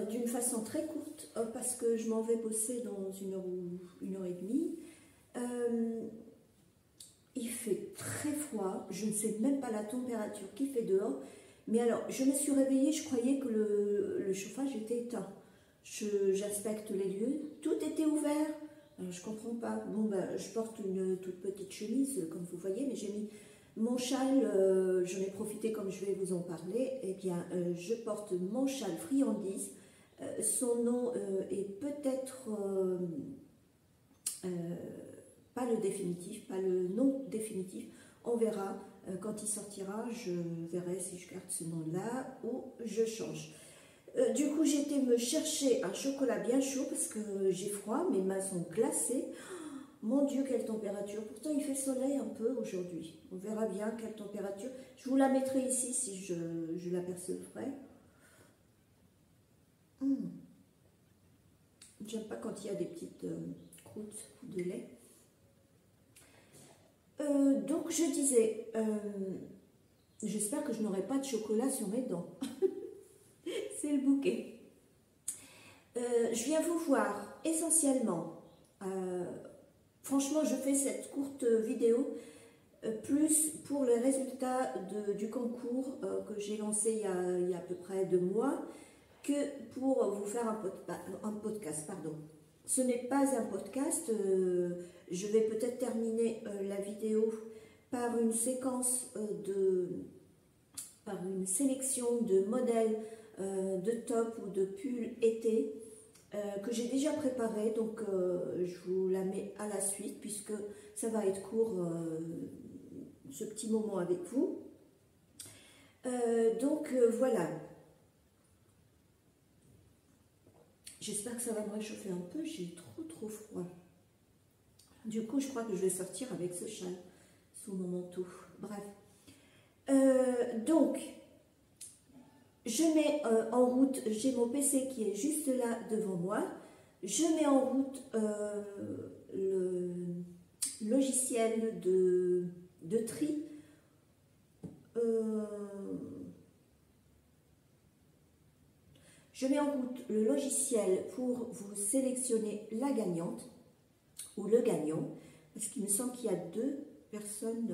d'une façon très courte parce que je m'en vais bosser dans une heure et demie. Il fait très froid, je ne sais même pas la température qu'il fait dehors. Mais alors, je me suis réveillée, je croyais que le chauffage était éteint. J'inspecte les lieux, tout était ouvert. Alors, je ne comprends pas. Bon, ben, je porte une toute petite chemise, comme vous voyez, mais j'ai mis mon châle, j'en ai profité comme je vais vous en parler. Eh bien, je porte mon châle friandise. Son nom est peut-être pas le définitif, pas le nom définitif. On verra quand il sortira, je verrai si je garde ce nom-là ou je change. Du coup, j'ai été me chercher un chocolat bien chaud parce que j'ai froid, mes mains sont glacées. Mon Dieu, quelle température! Pourtant, il fait soleil un peu aujourd'hui. On verra bien quelle température. Je vous la mettrai ici si je l'apercevrai. J'aime pas quand il y a des petites croûtes de lait. Donc, je disais, j'espère que je n'aurai pas de chocolat sur mes dents. C'est le bouquet. Je viens vous voir essentiellement. Franchement, je fais cette courte vidéo plus pour les résultats du concours que j'ai lancé il y a à peu près 2 mois que pour vous faire un podcast. Pardon. Ce n'est pas un podcast. Je vais peut-être terminer la vidéo par une séquence par une sélection de modèles de top ou de pull été que j'ai déjà préparé, donc je vous la mets à la suite puisque ça va être court ce petit moment avec vous. Donc voilà, j'espère que ça va me réchauffer un peu, j'ai trop froid. Du coup, je crois que je vais sortir avec ce châle sous mon manteau. Bref, donc je mets en route, j'ai mon PC qui est juste là devant moi. Je mets en route le logiciel de tri. Je mets en route le logiciel pour vous sélectionner la gagnante ou le gagnant, parce qu'il me semble qu'il y a 2 personnes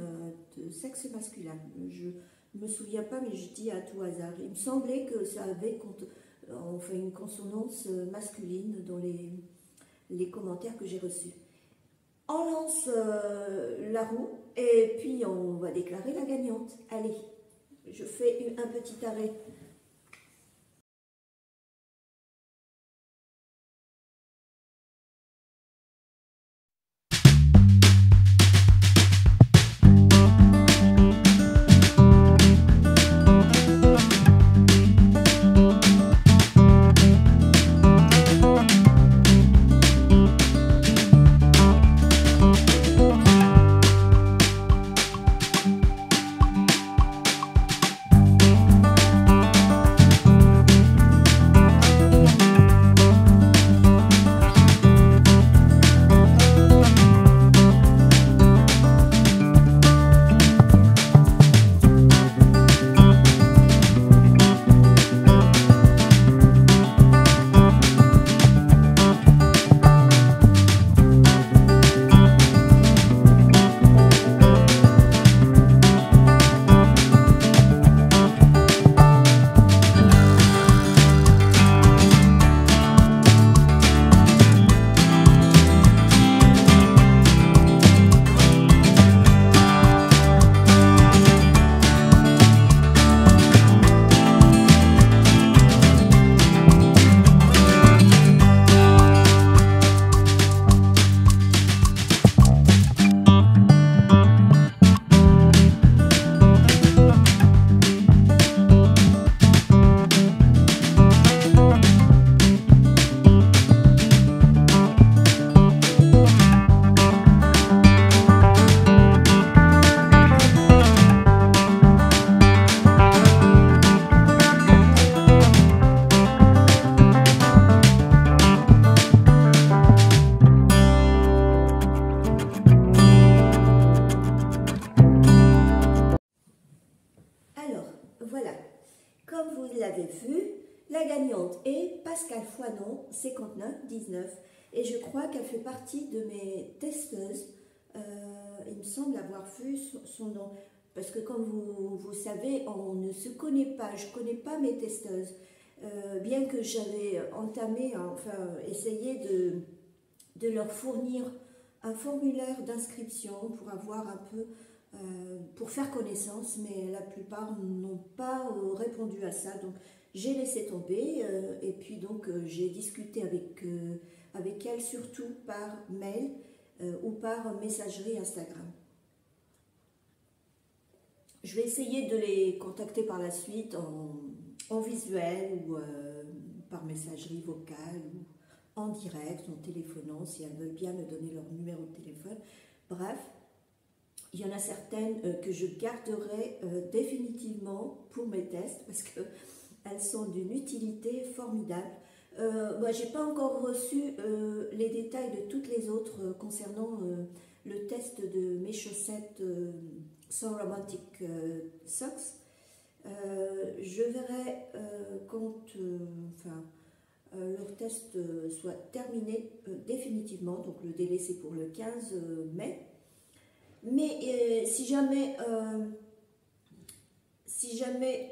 de sexe masculin. Je ne me souviens pas, mais je dis à tout hasard. Il me semblait que ça avait fait une consonance masculine dans les commentaires que j'ai reçus. On lance la roue et puis on va déclarer la gagnante. Allez, je fais un petit arrêt. gagnante est Pascal Foinon, 5919, et je crois qu'elle fait partie de mes testeuses. Il me semble avoir vu son nom, parce que comme vous savez, on ne se connaît pas, je ne connais pas mes testeuses, bien que j'avais entamé, enfin essayé de leur fournir un formulaire d'inscription pour avoir un peu, pour faire connaissance, mais la plupart n'ont pas répondu à ça, donc j'ai laissé tomber, et puis donc j'ai discuté avec elles surtout par mail ou par messagerie Instagram. Je vais essayer de les contacter par la suite en visuel ou par messagerie vocale ou en direct, en téléphonant, si elles veulent bien me donner leur numéro de téléphone. Bref, il y en a certaines que je garderai définitivement pour mes tests parce qu'elles sont d'une utilité formidable. Moi, je n'ai pas encore reçu les détails de toutes les autres concernant le test de mes chaussettes sans romantic socks. Je verrai quand leur test soit terminé définitivement, donc le délai c'est pour le 15 mai. Mais si jamais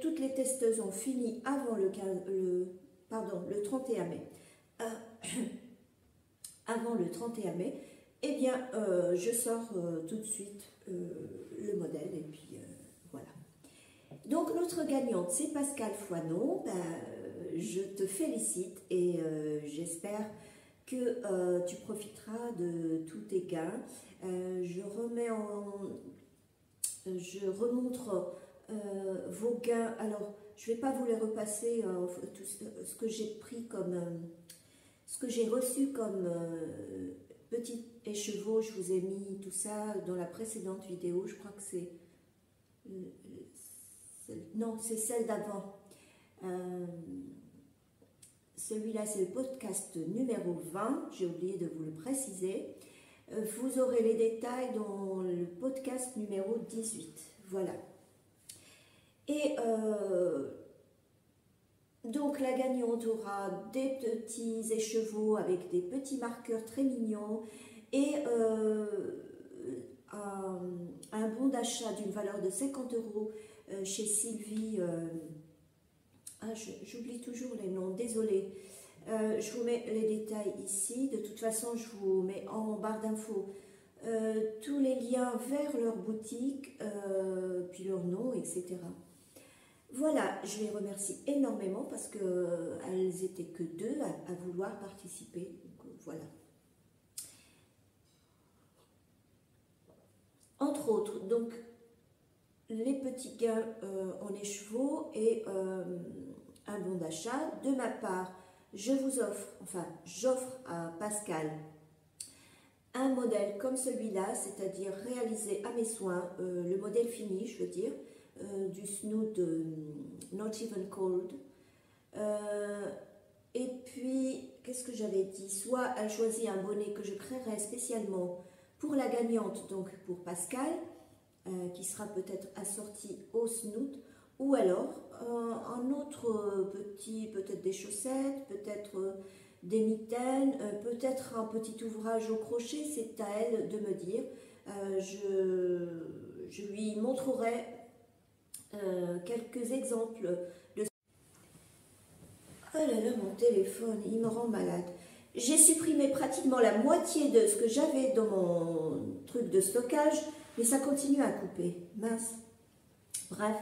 toutes les testeuses ont fini avant le 31 mai, avant le 31 mai, eh bien je sors tout de suite le modèle et puis voilà. Donc notre gagnante c'est Pascal Foinon. Je te félicite et j'espère que tu profiteras de tous tes gains. Je remontre vos gains. Alors, je ne vais pas vous les repasser, tout ce que j'ai pris comme, ce que j'ai reçu comme petit écheveau. Je vous ai mis tout ça dans la précédente vidéo. Je crois que c'est... non, c'est celle d'avant. Celui-là, c'est le podcast numéro 20. J'ai oublié de vous le préciser. Vous aurez les détails dans le podcast numéro 18. Voilà. Et donc, la gagnante aura des petits écheveaux avec des petits marqueurs très mignons et un bon d'achat d'une valeur de 50 € chez Sylvie. J'oublie toujours les noms, désolée. Je vous mets les détails ici. De toute façon, je vous mets en barre d'infos tous les liens vers leur boutique, puis leur nom, etc. Voilà, je les remercie énormément parce qu'elles étaient que deux à vouloir participer. Donc, voilà. Entre autres, donc, les petits gains en écheveau et un bon d'achat. De ma part, je vous offre, enfin j'offre à Pascal un modèle comme celui-là, c'est-à-dire réalisé à mes soins, le modèle fini, je veux dire, du Snood Not Even Cold. Et puis, qu'est-ce que j'avais dit? Soit elle choisit un bonnet que je créerai spécialement pour la gagnante, donc pour Pascal, qui sera peut-être assorti au Snood, ou alors un autre petit, peut-être des chaussettes, peut-être des mitaines, peut-être un petit ouvrage au crochet, c'est à elle de me dire. Je lui montrerai quelques exemples de... Oh là là, mon téléphone, il me rend malade. J'ai supprimé pratiquement la moitié de ce que j'avais dans mon truc de stockage, mais ça continue à couper. Mince. Bref.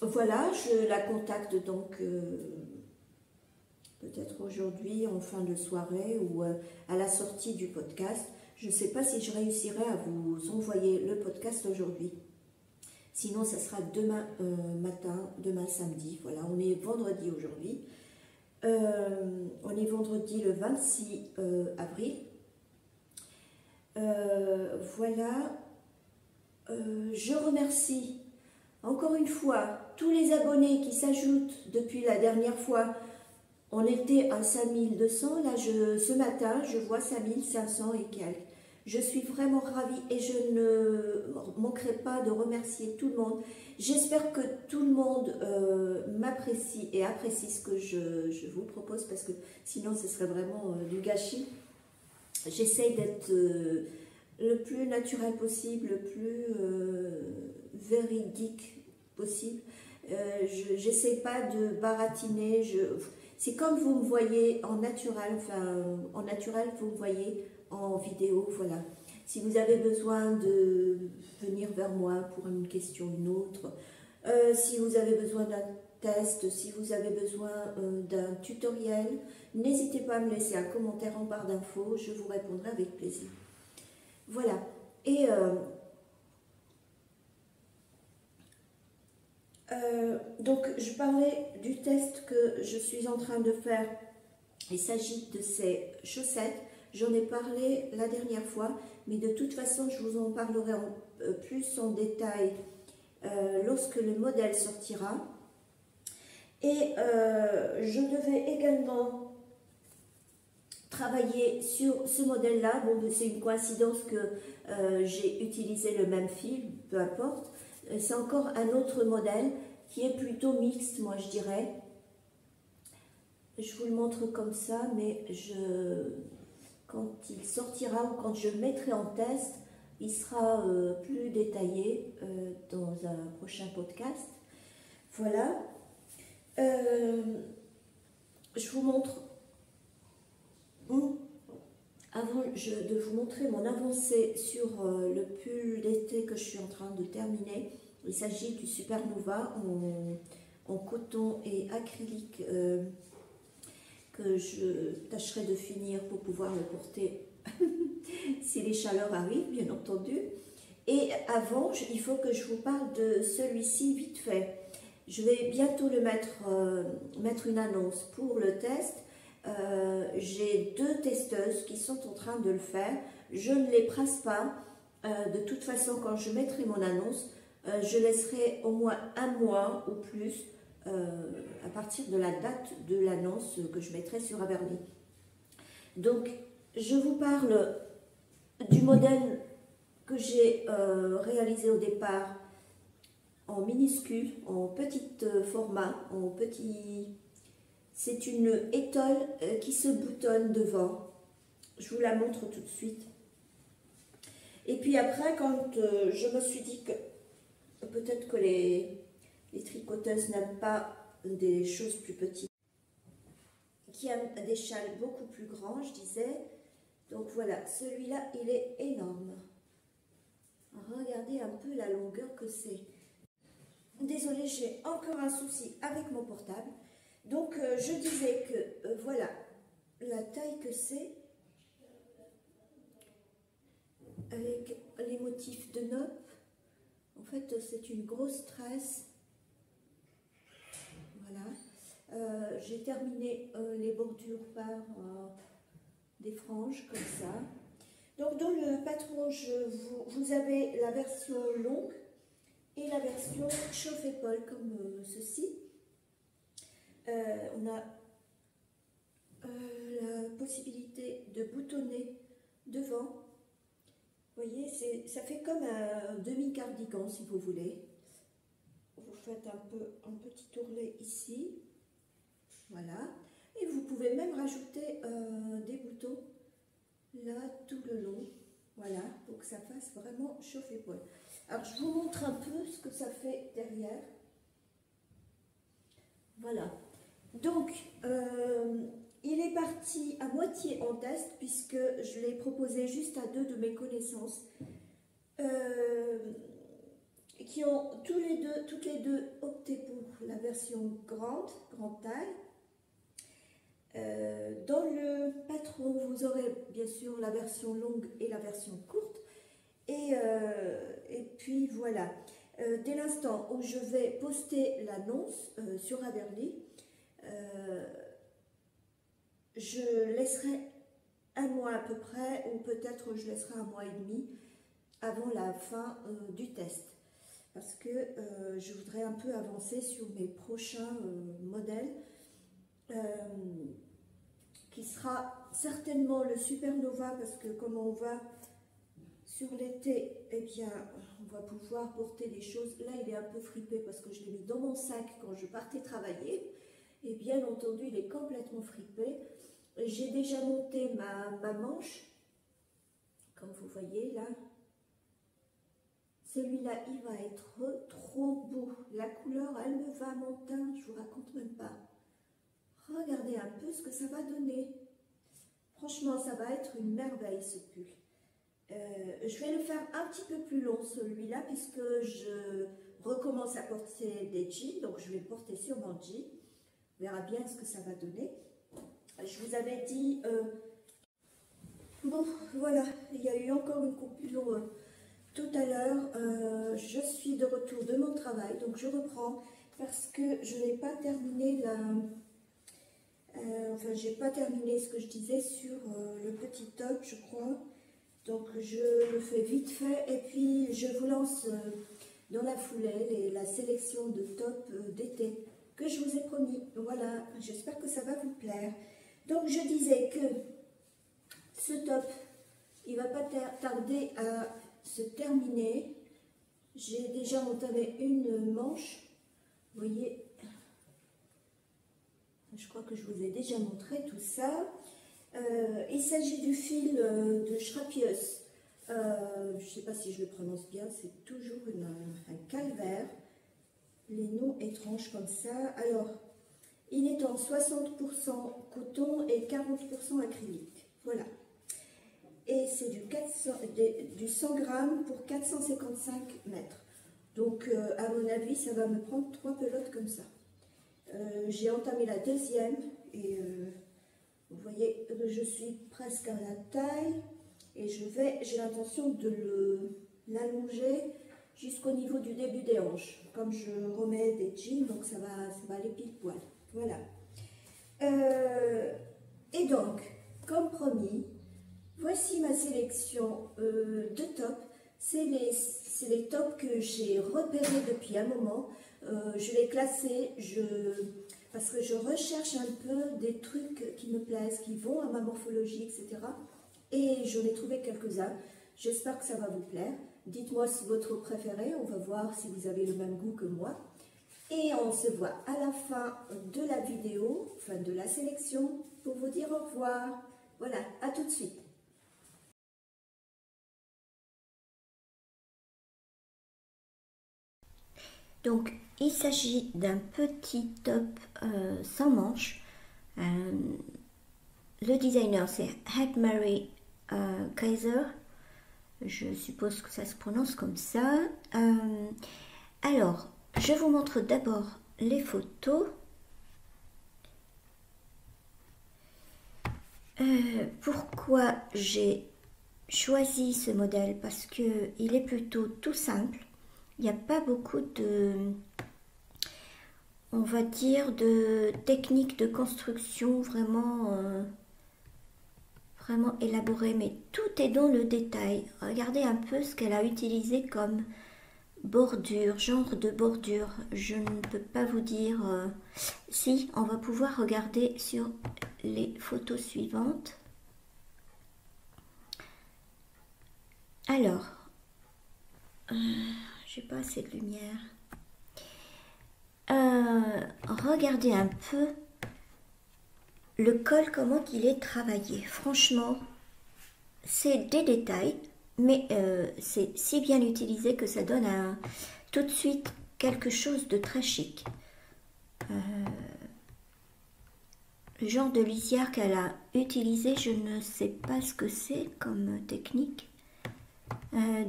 Voilà, je la contacte donc peut-être aujourd'hui en fin de soirée ou à la sortie du podcast. Je ne sais pas si je réussirai à vous envoyer le podcast aujourd'hui. Sinon, ça sera demain matin, demain samedi. Voilà, on est vendredi aujourd'hui. On est vendredi le 26 avril. Voilà. Je remercie encore une fois tous les abonnés qui s'ajoutent depuis la dernière fois. On était à 5200. Là, ce matin, je vois 5500 et quelques. Je suis vraiment ravie et je ne manquerai pas de remercier tout le monde. J'espère que tout le monde m'apprécie et apprécie ce que je vous propose, parce que sinon ce serait vraiment du gâchis. J'essaye d'être le plus naturel possible, le plus véridique possible. J'essaie pas de baratiner. C'est comme vous me voyez en naturel, enfin en naturel vous me voyez en vidéo, voilà. Si vous avez besoin de venir vers moi pour une question ou une autre, si vous avez besoin d'un test, si vous avez besoin d'un tutoriel, n'hésitez pas à me laisser un commentaire en barre d'infos, je vous répondrai avec plaisir. Voilà. Et donc je parlais du test que je suis en train de faire. Il s'agit de ces chaussettes. J'en ai parlé la dernière fois, mais de toute façon je vous en parlerai plus en détail lorsque le modèle sortira. Et je devais également travailler sur ce modèle-là. Bon, c'est une coïncidence que j'ai utilisé le même fil, peu importe. C'est encore un autre modèle qui est plutôt mixte, moi je dirais. Je vous le montre comme ça, mais quand il sortira ou quand je le mettrai en test, il sera plus détaillé dans un prochain podcast. Voilà. Je vous montre, avant de vous montrer mon avancée sur le pull d'été que je suis en train de terminer. Il s'agit du Supernova en coton et acrylique que je tâcherai de finir pour pouvoir le porter si les chaleurs arrivent, bien entendu. Et avant, il faut que je vous parle de celui-ci vite fait. Je vais bientôt le mettre une annonce pour le test. J'ai 2 testeuses qui sont en train de le faire. Je ne les presse pas. De toute façon, quand je mettrai mon annonce, je laisserai au moins un mois ou plus à partir de la date de l'annonce que je mettrai sur Averly. Donc, je vous parle du modèle que j'ai réalisé au départ en minuscule, en petit format, en petit... C'est une étole qui se boutonne devant. Je vous la montre tout de suite. Et puis après, quand je me suis dit que peut-être que les tricoteuses n'aiment pas des choses plus petites, qui aiment des châles beaucoup plus grands, je disais. Donc voilà, celui-là, il est énorme. Regardez un peu la longueur que c'est. Désolée, j'ai encore un souci avec mon portable. Donc, je disais que, voilà, la taille que c'est, avec les motifs de nopp. En fait, c'est une grosse tresse. Voilà. J'ai terminé les bordures par des franges, comme ça. Donc, dans le patron, vous avez la version longue et la version chauffe-épaule, comme ceci. On a la possibilité de boutonner devant. Vous voyez, ça fait comme un demi-cardigan si vous voulez. Vous faites un petit ourlet ici. Voilà. Et vous pouvez même rajouter des boutons là tout le long. Voilà, pour que ça fasse vraiment chauffe-épaule. Alors, je vous montre un peu ce que ça fait derrière. Voilà. Donc, il est parti à moitié en test puisque je l'ai proposé juste à 2 de mes connaissances qui ont toutes les deux opté pour la version grande taille. Dans le patron, vous aurez bien sûr la version longue et la version courte. Et puis voilà. Dès l'instant où je vais poster l'annonce sur Averly, je laisserai un mois à peu près, ou peut-être je laisserai un mois et demi avant la fin du test. Parce que je voudrais un peu avancer sur mes prochains modèles, qui sera certainement le Supernova, parce que comme on voit Sur l'été, eh bien, on va pouvoir porter des choses. Là, il est un peu fripé parce que je l'ai mis dans mon sac quand je partais travailler. Et bien entendu, il est complètement fripé. J'ai déjà monté ma manche, comme vous voyez là. Celui-là, il va être trop beau. La couleur, elle me va à mon teint, je vous raconte même pas. Regardez un peu ce que ça va donner. Franchement, ça va être une merveille ce pull. Je vais le faire un petit peu plus long celui-là puisque je recommence à porter des jeans, donc je vais le porter sur mon jean. On verra bien ce que ça va donner. Je vous avais dit, bon voilà, il y a eu encore une coupure tout à l'heure. Je suis de retour de mon travail, donc je reprends parce que je n'ai pas terminé enfin j'ai pas terminé ce que je disais sur le petit top, je crois. Donc je le fais vite fait et puis je vous lance dans la foulée la sélection de top d'été que je vous ai promis. Voilà, j'espère que ça va vous plaire. Donc je disais que ce top, il va pas tarder à se terminer. J'ai déjà entamé une manche, vous voyez, je crois que je vous ai déjà montré tout ça. Il s'agit du fil de Schrapius. Je ne sais pas si je le prononce bien, c'est toujours un calvaire. Les noms étranges comme ça. Alors, il est en 60% coton et 40% acrylique. Voilà. Et c'est du 100 grammes pour 455 mètres. Donc, à mon avis, ça va me prendre 3 pelotes comme ça. J'ai entamé la deuxième et vous voyez, je suis presque à la taille et j'ai l'intention de l'allonger jusqu'au niveau du début des hanches. Comme je remets des jeans, donc ça va aller pile poil. Voilà. Et donc, comme promis, voici ma sélection de tops. C'est les tops que j'ai repérés depuis un moment. Je les classés, parce que je recherche un peu des trucs qui me plaisent, qui vont à ma morphologie, etc. Et j'en ai trouvé quelques-uns. J'espère que ça va vous plaire. Dites-moi votre préféré, on va voir si vous avez le même goût que moi. Et on se voit à la fin de la vidéo, enfin de la sélection, pour vous dire au revoir. Voilà, à tout de suite. Donc, il s'agit d'un petit top sans manches. Le designer, c'est Heidmary Kaiser. Je suppose que ça se prononce comme ça. Alors, je vous montre d'abord les photos. Pourquoi j'ai choisi ce modèle? Parce qu'il est plutôt tout simple. Il n'y a pas beaucoup de, on va dire, de techniques de construction vraiment élaborées, mais tout est dans le détail. Regardez un peu ce qu'elle a utilisé comme bordure, genre de bordure. Je ne peux pas vous dire. Si, on va pouvoir regarder sur les photos suivantes. Alors, j'ai pas assez de lumière. Regardez un peu le col, comment il est travaillé. Franchement, c'est des détails, mais c'est si bien utilisé que ça donne tout de suite quelque chose de très chic. Le genre de lisière qu'elle a utilisé, je ne sais pas ce que c'est comme technique.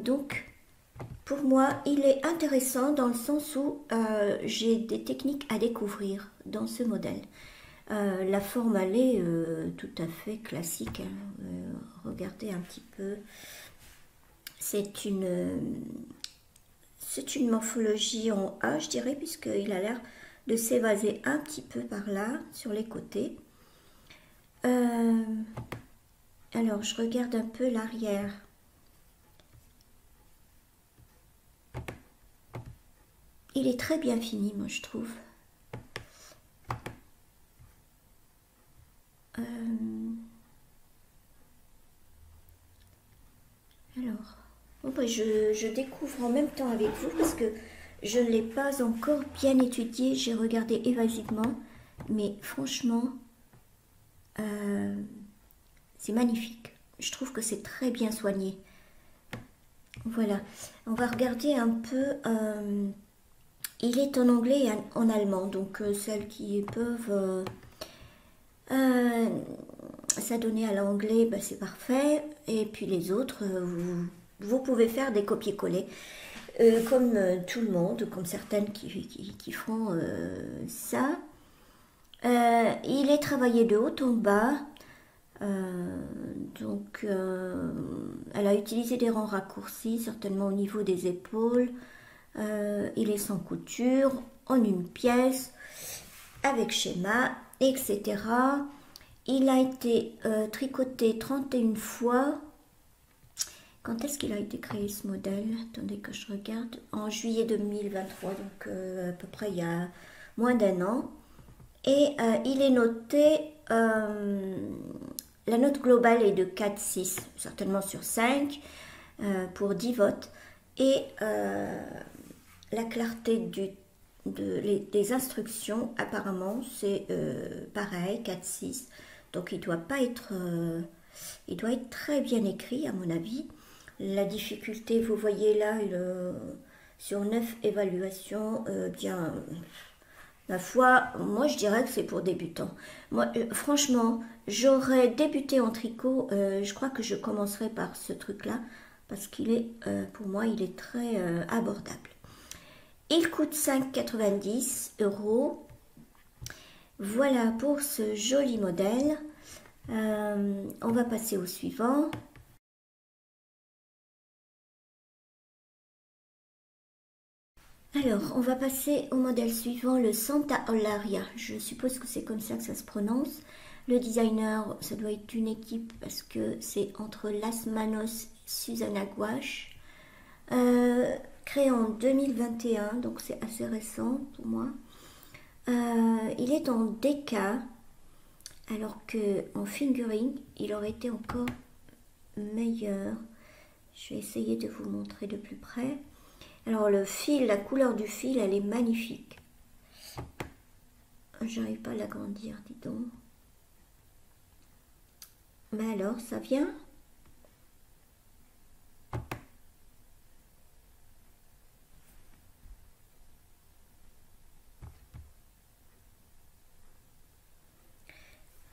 Donc, pour moi, il est intéressant dans le sens où j'ai des techniques à découvrir dans ce modèle. La forme, elle est tout à fait classique. Hein. Regardez un petit peu. C'est une morphologie en A, je dirais, puisqu'il a l'air de s'évaser un petit peu par là, sur les côtés. Alors, je regarde un peu l'arrière. Il est très bien fini, moi, je trouve. Alors, et je découvre en même temps avec vous parce que je ne l'ai pas encore bien étudié. J'ai regardé évasivement, mais franchement, c'est magnifique. Je trouve que c'est très bien soigné. Voilà, on va regarder un peu. Il est en anglais et en allemand, donc celles qui peuvent s'adonner à l'anglais, ben, c'est parfait. Et puis les autres, vous pouvez faire des copier-coller. Comme tout le monde, comme certaines qui font ça. Il est travaillé de haut en bas. Donc, elle a utilisé des rangs raccourcis, certainement au niveau des épaules. Il est sans couture, en une pièce, avec schéma, etc. Il a été tricoté 31 fois. Quand est-ce qu'il a été créé ce modèle? Attendez que je regarde. En juillet 2023, donc à peu près il y a moins d'un an. Et il est noté, la note globale est de 4,6, certainement sur 5, pour 10 votes. Et la clarté des instructions, apparemment, c'est pareil, 4,6. Donc il doit pas être... il doit être très bien écrit, à mon avis. La difficulté, vous voyez là, sur 9 évaluations, bien, ma foi, moi je dirais que c'est pour débutants. Moi, franchement, j'aurais débuté en tricot, je crois que je commencerai par ce truc-là, parce qu'il est, pour moi, il est très abordable. Il coûte 5,90 €. Voilà pour ce joli modèle. On va passer au suivant. Alors, on va passer au modèle suivant, le Santa Eulalia. Je suppose que c'est comme ça que ça se prononce. Le designer, ça doit être une équipe parce que c'est entre Las Manos et Susanna Gouache. Créé en 2021, donc c'est assez récent pour moi. Il est en DK, alors qu'en fingering, il aurait été encore meilleur. Je vais essayer de vous montrer de plus près. Alors le fil, la couleur du fil, elle est magnifique. J'arrive pas à l'agrandir, dis donc. Mais alors, ça vient?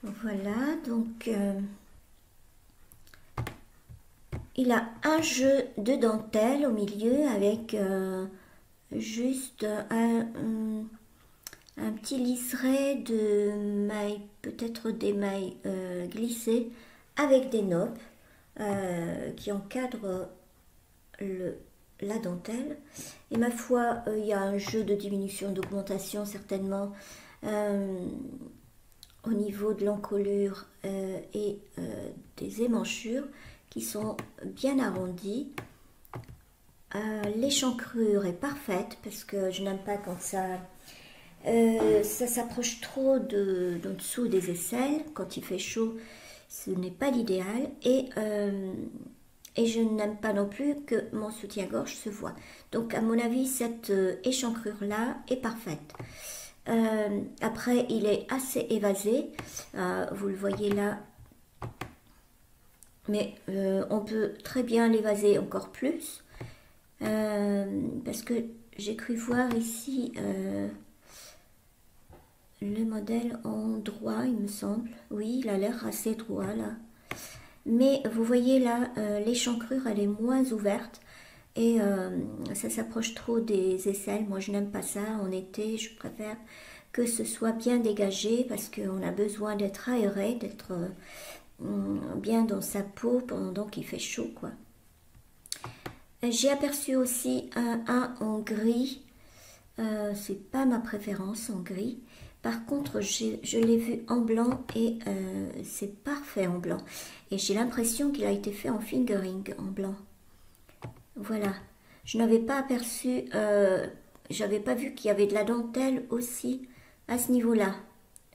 Voilà, donc il a un jeu de dentelle au milieu avec juste un petit liseré de mailles, peut-être des mailles glissées avec des noppes qui encadrent la dentelle. Et ma foi, il y a un jeu de diminution, d'augmentation certainement au niveau de l'encolure et des émanchures qui sont bien arrondies. L'échancrure est parfaite parce que je n'aime pas quand ça s'approche trop de dessous des aisselles. Quand il fait chaud, ce n'est pas l'idéal. Et je n'aime pas non plus que mon soutien-gorge se voit. Donc à mon avis, cette échancrure-là est parfaite. Après, il est assez évasé. Vous le voyez là. Mais on peut très bien l'évaser encore plus. Parce que j'ai cru voir ici le modèle en droit, il me semble. Oui, il a l'air assez droit là. Mais vous voyez là, l'échancrure, elle est moins ouverte. Et ça s'approche trop des aisselles. Moi, je n'aime pas ça. En été, je préfère que ce soit bien dégagé parce qu'on a besoin d'être aéré, d'être bien dans sa peau pendant qu'il fait chaud, quoi. J'ai aperçu aussi un en gris. C'est pas ma préférence en gris. Par contre, je l'ai vu en blanc et c'est parfait en blanc. Et j'ai l'impression qu'il a été fait en fingering en blanc. Voilà. Je n'avais pas aperçu, j'avais pas vu qu'il y avait de la dentelle aussi à ce niveau-là,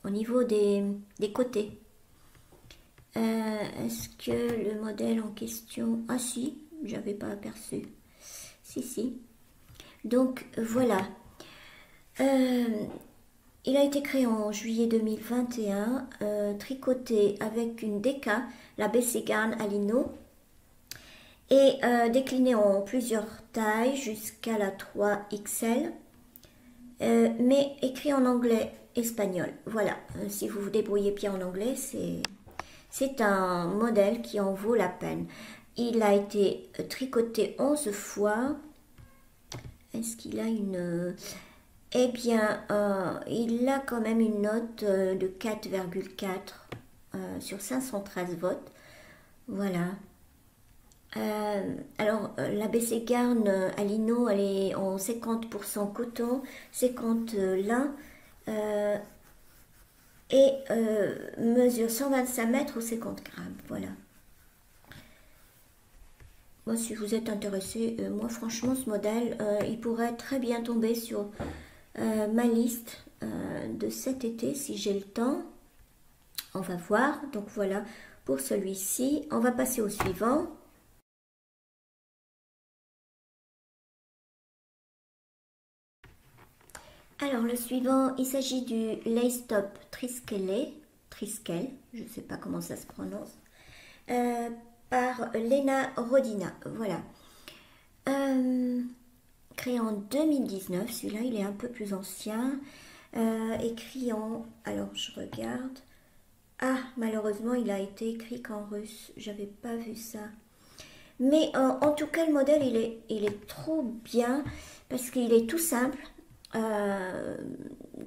au niveau des côtés. Est-ce que le modèle en question... Ah si, j'avais pas aperçu. Si, si. Donc, voilà. Il a été créé en juillet 2021, tricoté avec une DK, la BC Garn à lino, et décliné en plusieurs tailles jusqu'à la 3XL, mais écrit en anglais espagnol. Voilà, si vous vous débrouillez bien en anglais, c'est un modèle qui en vaut la peine. Il a été tricoté 11 fois. Est-ce qu'il a une... Eh bien, il a quand même une note de 4,4 sur 513 votes. Voilà. Alors, la BC Garn à lino, elle est en 50% coton, 50 lin, et mesure 125 mètres ou 50 grammes. Voilà. Moi, si vous êtes intéressé, moi franchement, ce modèle, il pourrait très bien tomber sur ma liste de cet été si j'ai le temps. On va voir. Donc voilà pour celui-ci. On va passer au suivant. Alors le suivant, il s'agit du Lace Top Triskel, je ne sais pas comment ça se prononce, par Lena Rodina. Voilà. Créé en 2019, celui-là il est un peu plus ancien. Écrit en... Alors je regarde. Ah, malheureusement il a été écrit qu'en russe. J'avais pas vu ça. Mais en tout cas le modèle il est trop bien parce qu'il est tout simple.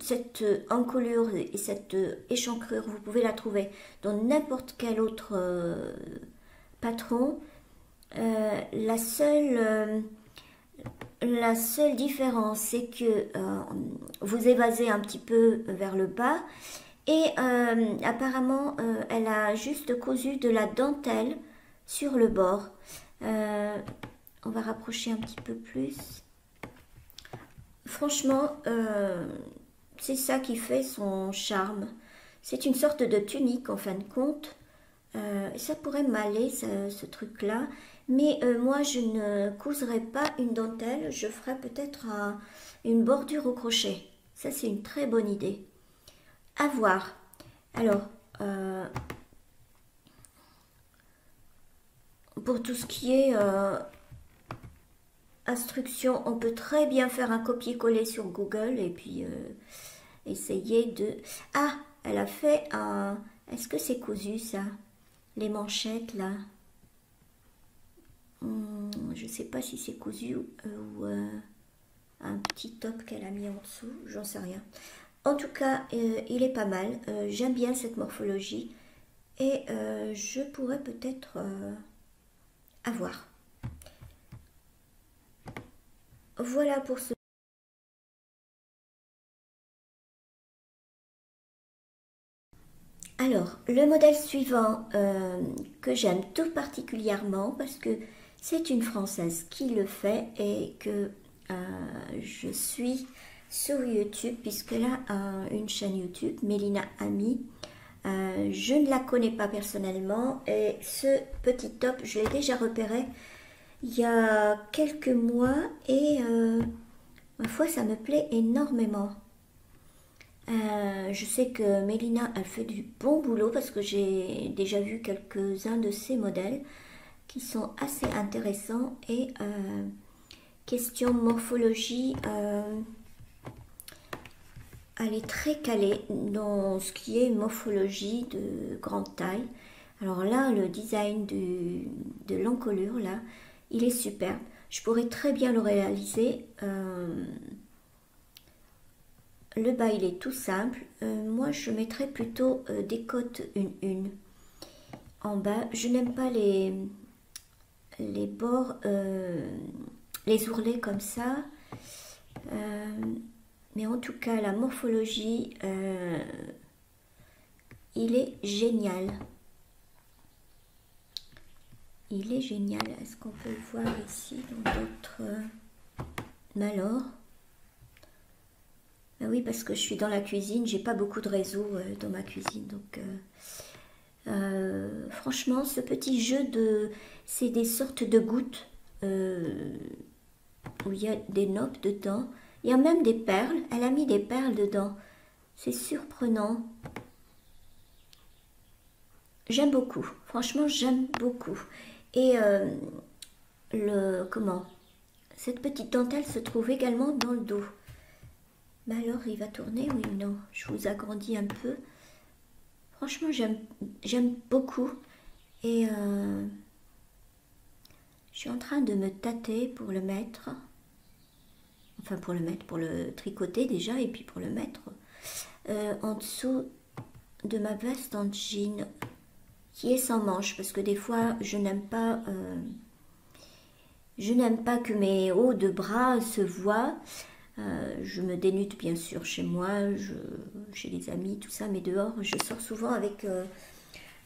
Cette encolure et cette échancrure, vous pouvez la trouver dans n'importe quel autre patron. La seule différence, c'est que vous évasez un petit peu vers le bas et apparemment elle a juste cousu de la dentelle sur le bord. On va rapprocher un petit peu plus. Franchement, c'est ça qui fait son charme. C'est une sorte de tunique en fin de compte. Ça pourrait m'aller ce truc-là. Mais moi, je ne couserais pas une dentelle. Je ferais peut-être une bordure au crochet. Ça, c'est une très bonne idée. À voir. Alors, pour tout ce qui est... instructions, on peut très bien faire un copier-coller sur Google et puis essayer de... Ah, elle a fait un... Est-ce que c'est cousu ça? Les manchettes là. Je sais pas si c'est cousu ou un petit top qu'elle a mis en dessous, j'en sais rien. En tout cas, il est pas mal. J'aime bien cette morphologie et je pourrais peut-être avoir. Voilà pour ce... Alors, le modèle suivant que j'aime tout particulièrement parce que c'est une Française qui le fait et que je suis sur YouTube puisqu'elle a une chaîne YouTube, Mélina Ami. Je ne la connais pas personnellement et ce petit top, je l'ai déjà repéré il y a quelques mois et ma foi, ça me plaît énormément. Je sais que Mélina, elle fait du bon boulot parce que j'ai déjà vu quelques-uns de ses modèles qui sont assez intéressants et question morphologie, elle est très calée dans ce qui est morphologie de grande taille. Alors là, le design de l'encolure, là, il est superbe. Je pourrais très bien le réaliser. Le bas, il est tout simple. Moi, je mettrais plutôt des côtes une en bas. Je n'aime pas les bords, les ourlets comme ça. Mais en tout cas, la morphologie, il est génial. Il est génial. Est-ce qu'on peut le voir ici dans d'autres... Alors, ben oui, parce que je suis dans la cuisine, j'ai pas beaucoup de réseau dans ma cuisine, donc Franchement, ce petit jeu c'est des sortes de gouttes où il y a des notes dedans. Il y a même des perles. Elle a mis des perles dedans. C'est surprenant. J'aime beaucoup. Franchement, j'aime beaucoup. Et cette petite dentelle se trouve également dans le dos. Mais alors, il va tourner, oui ou non? Je vous agrandis un peu. Franchement, j'aime beaucoup. Et je suis en train de me tâter pour le mettre. Enfin, pour le tricoter déjà, et puis pour le mettre en dessous de ma veste en jean qui est sans manches, parce que des fois, je n'aime pas que mes hauts de bras se voient. Je me dénude bien sûr chez moi, chez les amis, tout ça, mais dehors, je sors souvent avec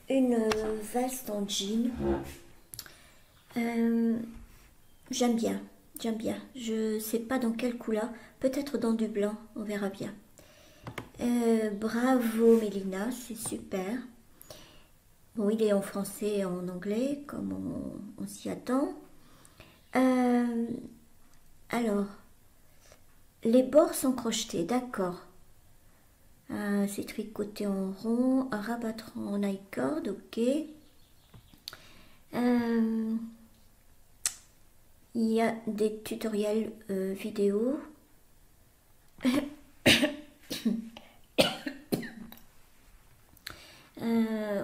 une veste en jean. J'aime bien. Je sais pas dans quelle couleur, peut-être dans du blanc, on verra bien. Bravo Mélina, c'est super. Bon, il est en français et en anglais, comme on s'y attend. Alors, les bords sont crochetés, d'accord. C'est tricoté en rond, à rabattre en I-cord, ok. Il y a des tutoriels vidéo.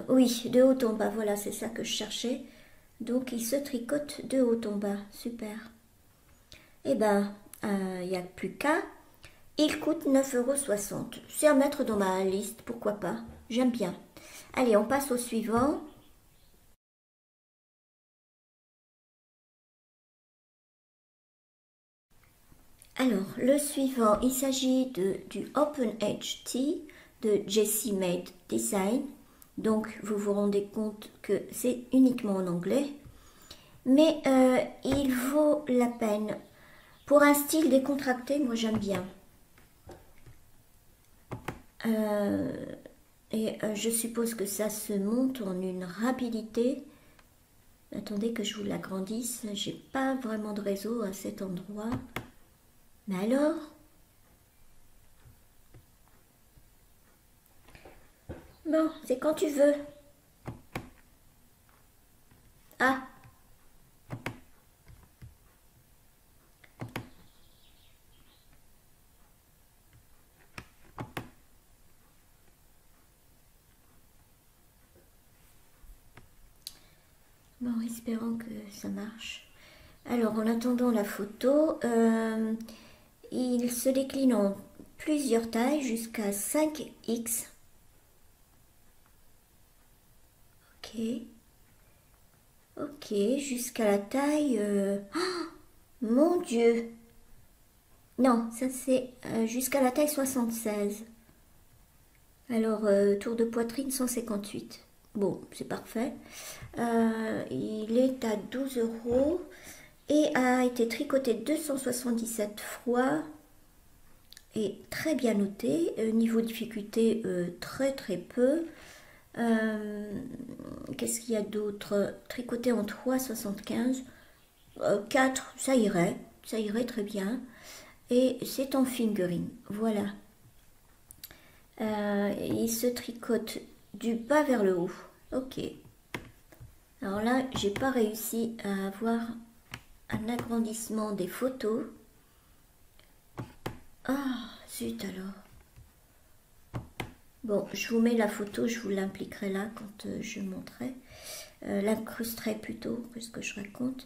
Oui, de haut en bas, voilà, c'est ça que je cherchais. Donc, il se tricote de haut en bas, super. Eh ben, il n'y a plus qu'à. Il coûte 9,60 €. C'est à mettre dans ma liste, pourquoi pas. J'aime bien. Allez, on passe au suivant. Alors, le suivant, il s'agit du Open Edge Tee de Jessie Made Design. Donc, vous vous rendez compte que c'est uniquement en anglais. Mais il vaut la peine. Pour un style décontracté, moi j'aime bien. Je suppose que ça se monte en une rapidité. Attendez que je vous l'agrandisse. J'ai pas vraiment de réseau à cet endroit. Mais alors? Bon, c'est quand tu veux. Ah! Bon, espérons que ça marche. Alors, en attendant la photo, il se décline en plusieurs tailles jusqu'à 5X. Ok, jusqu'à la taille... Oh, mon Dieu! Non, ça c'est jusqu'à la taille 76. Alors, tour de poitrine 158. Bon, c'est parfait. Il est à 12 € et a été tricoté 277 fois et très bien noté. Niveau difficulté, très très peu. Qu'est-ce qu'il y a d'autre? Tricoté en 3,75. 4, ça irait très bien. Et c'est en fingering, voilà. Il se tricote du bas vers le haut. Ok. Alors là, j'ai pas réussi à avoir un agrandissement des photos. Ah, zut alors. Bon, je vous mets la photo, je vous l'impliquerai là quand je montrerai. L'incrusterai plutôt que ce que je raconte.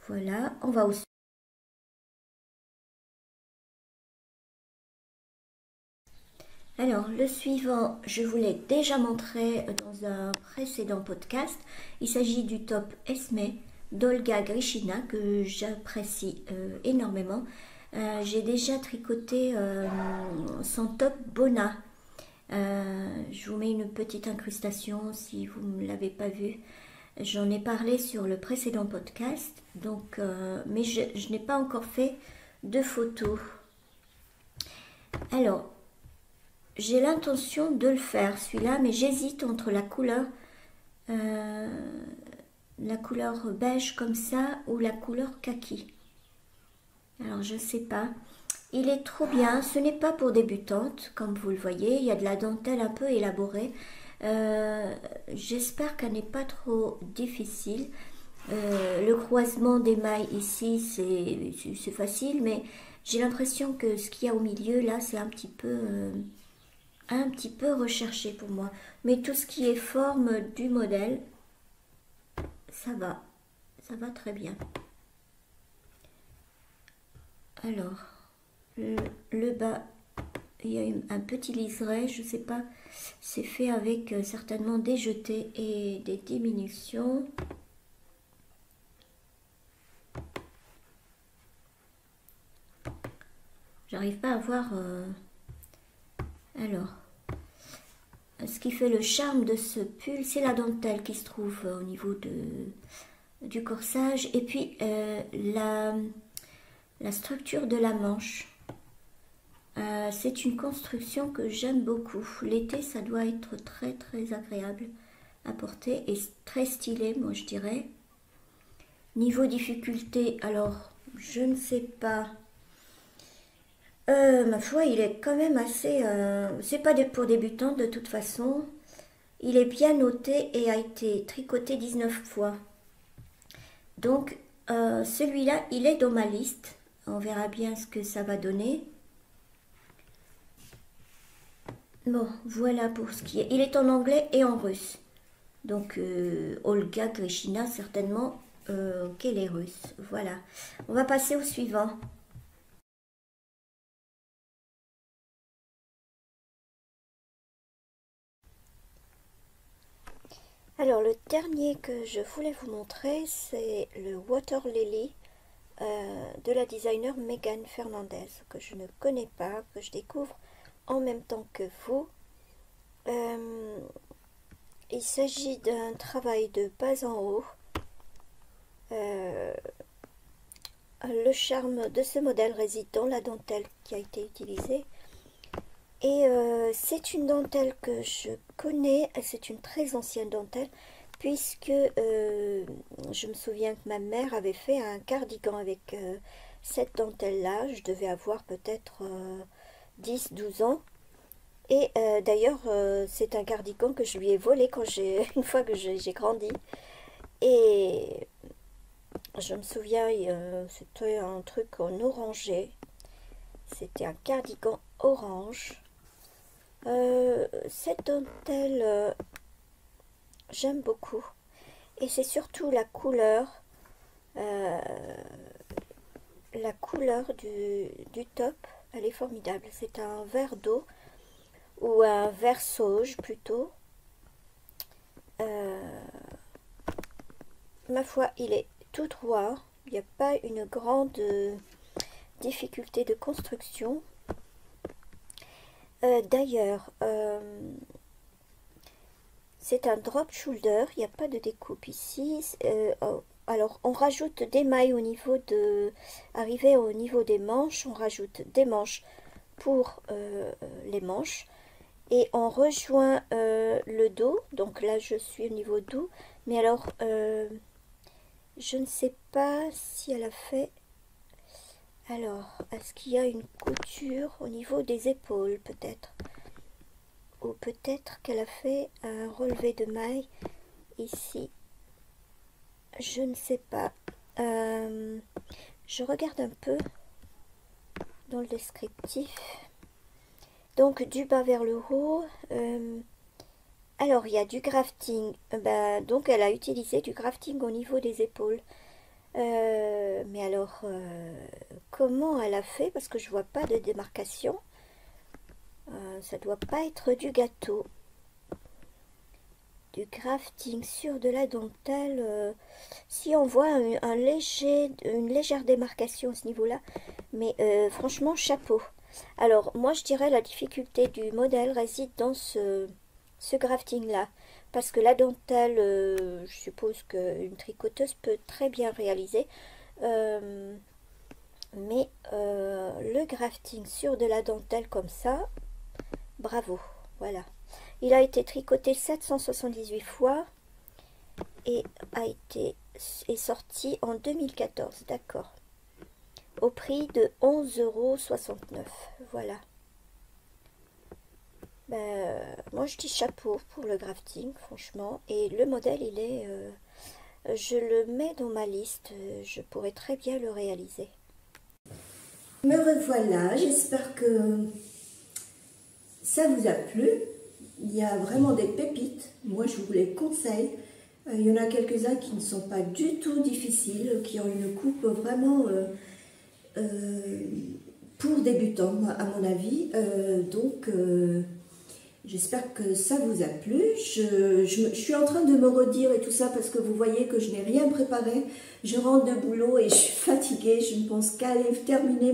Voilà, on va au... Alors, le suivant, je vous l'ai déjà montré dans un précédent podcast. Il s'agit du top Esme d'Olga Grishina que j'apprécie énormément. J'ai déjà tricoté son top Bona. Je vous mets une petite incrustation si vous ne l'avez pas vu. J'en ai parlé sur le précédent podcast, donc, mais je n'ai pas encore fait de photos. Alors, j'ai l'intention de le faire celui-là, mais j'hésite entre la couleur la couleur beige comme ça ou la couleur kaki. Alors je sais pas. Il est trop bien. Ce n'est pas pour débutantes, comme vous le voyez. Il y a de la dentelle un peu élaborée. J'espère qu'elle n'est pas trop difficile. Le croisement des mailles ici, c'est facile, mais j'ai l'impression que ce qu'il y a au milieu, là, c'est un petit peu recherché pour moi. Mais tout ce qui est forme du modèle, ça va très bien. Alors, le bas, il y a un petit liseré, je sais pas, c'est fait avec certainement des jetés et des diminutions. J'arrive pas à voir. Alors, ce qui fait le charme de ce pull, c'est la dentelle qui se trouve au niveau du corsage et puis la structure de la manche. C'est une construction que j'aime beaucoup. L'été, ça doit être très très agréable à porter et très stylé, moi je dirais. Niveau difficulté, alors je ne sais pas. Ma foi, il est quand même assez. C'est pas pour débutants de toute façon. Il est bien noté et a été tricoté 19 fois. Donc, celui-là, il est dans ma liste. On verra bien ce que ça va donner. Bon, voilà pour ce qui est. Il est en anglais et en russe. Donc, Olga Grishina, certainement, qu'elle est russe. Voilà. On va passer au suivant. Alors, le dernier que je voulais vous montrer, c'est le Water Lily de la designer Megan Fernandez, que je ne connais pas, que je découvre en même temps que vous. Il s'agit d'un travail de bas en haut. Le charme de ce modèle réside dans la dentelle qui a été utilisée. Et c'est une dentelle que je connais, c'est une très ancienne dentelle, puisque je me souviens que ma mère avait fait un cardigan avec cette dentelle-là. Je devais avoir peut-être 10-12 ans. Et d'ailleurs, c'est un cardigan que je lui ai volé une fois que j'ai grandi. Et je me souviens, c'était un truc en orangé. C'était un cardigan orange. Cette dentelle, j'aime beaucoup. Et c'est surtout la couleur du top. Elle est formidable. C'est un vert d'eau ou un vert sauge plutôt. Ma foi, il est tout droit. Il n'y a pas une grande difficulté de construction. D'ailleurs, c'est un drop shoulder, il n'y a pas de découpe ici. Alors, on rajoute des mailles arrivé au niveau des manches, on rajoute des manches pour les manches. Et on rejoint le dos, donc là je suis au niveau dos. Mais alors, je ne sais pas si elle a fait... Alors, est-ce qu'il y a une couture au niveau des épaules peut-être? Ou peut-être qu'elle a fait un relevé de mailles ici. Je ne sais pas. Je regarde un peu dans le descriptif. Donc du bas vers le haut. Alors il y a du grafting. Donc elle a utilisé du grafting au niveau des épaules. Mais alors comment elle a fait? Parce que je vois pas de démarcation. Ça doit pas être du gâteau. Du grafting sur de la dentelle. Si on voit une légère démarcation à ce niveau-là. Mais franchement, chapeau. Alors, moi, je dirais la difficulté du modèle réside dans ce grafting-là. Parce que la dentelle, je suppose qu'une tricoteuse peut très bien réaliser. Mais le grafting sur de la dentelle comme ça, bravo, voilà. Il a été tricoté 778 fois. et est sorti en 2014, d'accord. Au prix de 11,69 €. Voilà. Ben, moi je dis chapeau pour le crafting, franchement. Et le modèle, il est... je le mets dans ma liste, je pourrais très bien le réaliser. Me revoilà, j'espère que ça vous a plu. Il y a vraiment des pépites, moi je vous les conseille. Il y en a quelques-uns qui ne sont pas du tout difficiles, qui ont une coupe vraiment pour débutants à mon avis. J'espère que ça vous a plu. Je suis en train de me redire et tout ça parce que vous voyez que je n'ai rien préparé. Je rentre de boulot et je suis fatiguée. Je ne pense qu'à aller terminer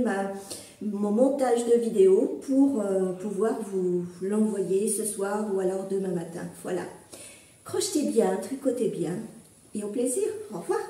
mon montage de vidéo pour pouvoir vous l'envoyer ce soir ou alors demain matin. Voilà. Crochetez bien, tricotez bien et au plaisir. Au revoir.